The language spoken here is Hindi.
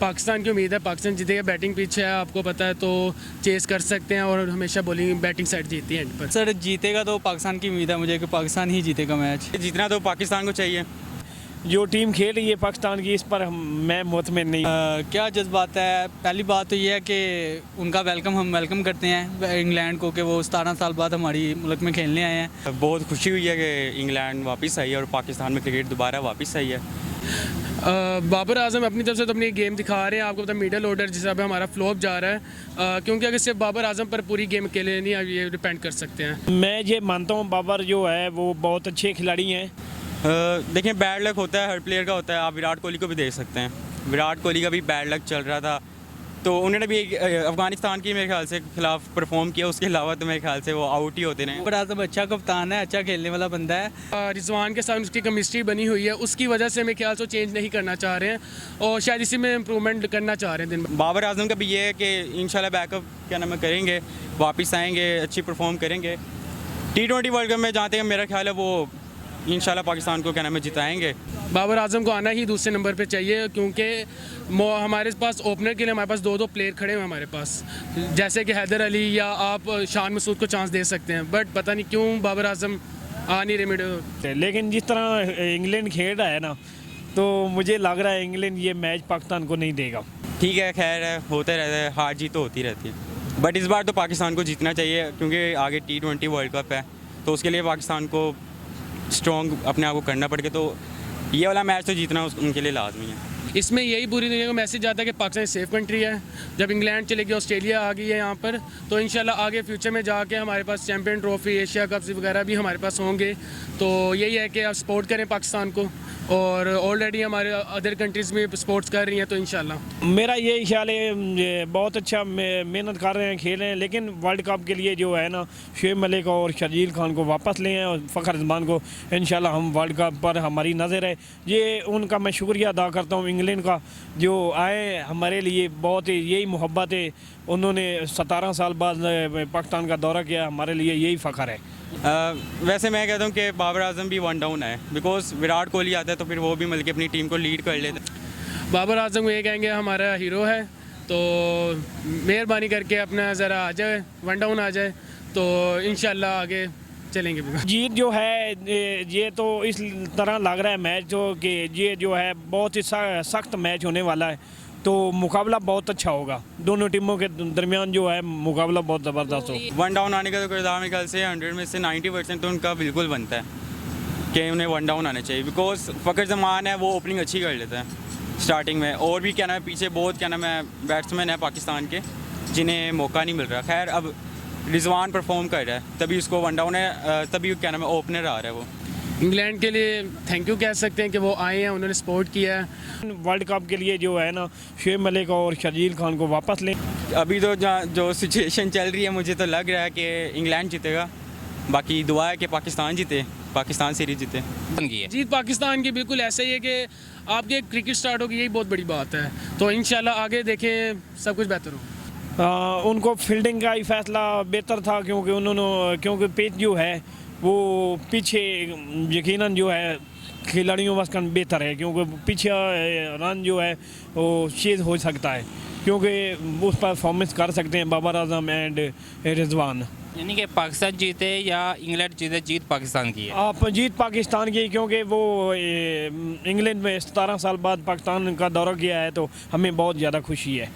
पाकिस्तान की उम्मीद है, पाकिस्तान जीतेगा। बैटिंग पीछे है आपको पता है, तो चेस कर सकते हैं और हमेशा बॉलिंग बैटिंग साइड जीती है एंड पर। सर जीतेगा तो पाकिस्तान की उम्मीद है मुझे कि पाकिस्तान ही जीतेगा मैच। जीतना तो पाकिस्तान को चाहिए। जो टीम खेल रही है पाकिस्तान की, इस पर मैं मुतमिन नहीं। क्या जज्बात है, पहली बात तो ये है कि उनका हम वेलकम करते हैं इंग्लैंड को कि वो 17 साल बाद हमारी मुल्क में खेलने आए हैं। बहुत खुशी हुई है कि इंग्लैंड वापस आई है और पाकिस्तान में क्रिकेट दोबारा वापस आई है। बाबर आजम अपनी तरफ से तो अपनी गेम दिखा रहे हैं, आपको पता है मिडल ऑर्डर जिस हिसाब से हमारा फ्लॉप जा रहा है, क्योंकि अगर सिर्फ बाबर आजम पर पूरी गेम अकेले नहीं ये डिपेंड कर सकते हैं। मैं ये मानता हूँ बाबर जो है वो बहुत अच्छे खिलाड़ी हैं। देखिए बैड लक होता है, हर प्लेयर का होता है। आप विराट कोहली को भी देख सकते हैं, विराट कोहली का भी बैड लक चल रहा था, तो उन्होंने भी अफगानिस्तान की मेरे ख्याल से खिलाफ परफॉर्म किया। उसके अलावा तो मेरे ख्याल से वो आउट ही होते रहे। बाबर आजम अच्छा कप्तान है, अच्छा खेलने वाला बंदा है। रिजवान के साथ उसकी केमिस्ट्री बनी हुई है, उसकी वजह से मेरे ख्याल से चेंज नहीं करना चाह रहे हैं और शायद इसी में इम्प्रूवमेंट करना चाह रहे हैं दिन में। बाबर आजम का भी ये है कि इंशाल्लाह बैकअप क्या नाम है करेंगे, वापस आएंगे, अच्छी परफॉर्म करेंगे। T20 वर्ल्ड कप में जहाँ तक मेरा ख्याल है वो इंशाल्लाह पाकिस्तान को क्या नाम है जिताएंगे। बाबर आजम को आना ही दूसरे नंबर पे चाहिए, क्योंकि हमारे पास ओपनर के लिए हमारे पास दो प्लेयर खड़े हुए हमारे पास, जैसे कि हैदर अली या आप शान मसूद को चांस दे सकते हैं, बट पता नहीं क्यों बाबर आजम आ नहीं रहे मिडल। लेकिन जिस तरह इंग्लैंड खेल रहा है ना, तो मुझे लग रहा है इंग्लैंड ये मैच पाकिस्तान को नहीं देगा। ठीक है, खैर है, होते रहता है, हार जीत तो होती रहती है, बट इस बार तो पाकिस्तान को जीतना चाहिए क्योंकि आगे T20 वर्ल्ड कप है, तो उसके लिए पाकिस्तान को स्ट्रॉन्ग अपने आप को करना पड़ेगा। तो ये वाला मैच तो जीतना उनके लिए लाजमी है। इसमें यही पूरी दुनिया को मैसेज आता है कि पाकिस्तान सेफ कंट्री है। जब इंग्लैंड चलेगी, ऑस्ट्रेलिया आ गई है यहाँ पर, तो इंशाल्लाह आगे फ्यूचर में जाके हमारे पास चैम्पियन ट्रॉफी, एशिया कप्स वगैरह भी हमारे पास होंगे। तो यही है कि आप सपोर्ट करें पाकिस्तान को, और ऑलरेडी हमारे अदर कंट्रीज़ में सपोर्ट्स कर रही हैं, तो इंशाल्लाह। मेरा यही ख्याल है, बहुत अच्छा मेहनत कर रहे हैं, खेल रहे हैं, लेकिन वर्ल्ड कप के लिए जो है ना शुएब मलिक और शर्जील खान को वापस लें और फ़खर जमान को। इंशाल्लाह हम वर्ल्ड कप पर हमारी नज़र है। ये उनका मैं शुक्रिया अदा करता हूँ इंग्लैंड का, जो आए हमारे लिए, बहुत यही मोहब्बत है। उन्होंने 17 साल बाद पाकिस्तान का दौरा किया, हमारे लिए यही फ़ख्र है। वैसे मैं कहता हूँ कि बाबर आजम भी वन डाउन है, बिकॉज विराट कोहली आता है तो फिर वो भी मिलकर अपनी टीम को लीड कर लेते। बाबर आजम को ये कहेंगे हमारा हीरो है, तो मेहरबानी करके अपना ज़रा आ जाए, वन डाउन आ जाए, तो इंशाल्लाह आगे चलेंगे। जीत जो है ये तो इस तरह लग रहा है मैच जो कि ये जो है बहुत ही सख्त मैच होने वाला है, तो मुकाबला बहुत अच्छा होगा। दोनों टीमों के दरमियान जो है मुकाबला बहुत ज़बरदस्त हो। वन डाउन आने का तो किरदार मेरे ख्याल से 100 में से 90% तो उनका बिल्कुल बनता है कि उन्हें वन डाउन आना चाहिए, बिकॉज फ़खर जमान है वो ओपनिंग अच्छी कर लेता है स्टार्टिंग में, और भी क्या नाम है पीछे बहुत क्या नाम है बैट्समैन है पाकिस्तान के जिन्हें मौका नहीं मिल रहा। खैर अब रिजवान परफॉर्म कर रहा है, तभी उसको वन डाउन है, तभी क्या नाम है ओपनर आ रहा है वो। इंग्लैंड के लिए थैंक यू कह सकते हैं कि वो आए हैं, उन्होंने सपोर्ट किया है। वर्ल्ड कप के लिए जो है ना शुएब मलिक और शर्जील खान को वापस लें। अभी तो जो सिचुएशन चल रही है मुझे तो लग रहा है कि इंग्लैंड जीतेगा, बाकी दुआ है कि पाकिस्तान जीते, पाकिस्तान सीरीज जीते। जीत पाकिस्तान की बिल्कुल ऐसा ही है कि आपके क्रिकेट स्टार्ट होगी, यही बहुत बड़ी बात है, तो इंशाल्लाह आगे देखें सब कुछ बेहतर हो। उनको फील्डिंग का ही फैसला बेहतर था, क्योंकि पिच जो है वो पीछे यकीनन जो है खिलाड़ियों वास्ते बेहतर है, क्योंकि पीछे रन जो है वो चेज़ हो सकता है, क्योंकि उस पर परफॉर्मेंस कर सकते हैं बाबर आजम एंड रिजवान। यानी कि पाकिस्तान जीते या इंग्लैंड जीते, जीत पाकिस्तान की है। आप जीत पाकिस्तान की, क्योंकि वो इंग्लैंड में 17 साल बाद पाकिस्तान का दौरा किया है, तो हमें बहुत ज़्यादा खुशी है।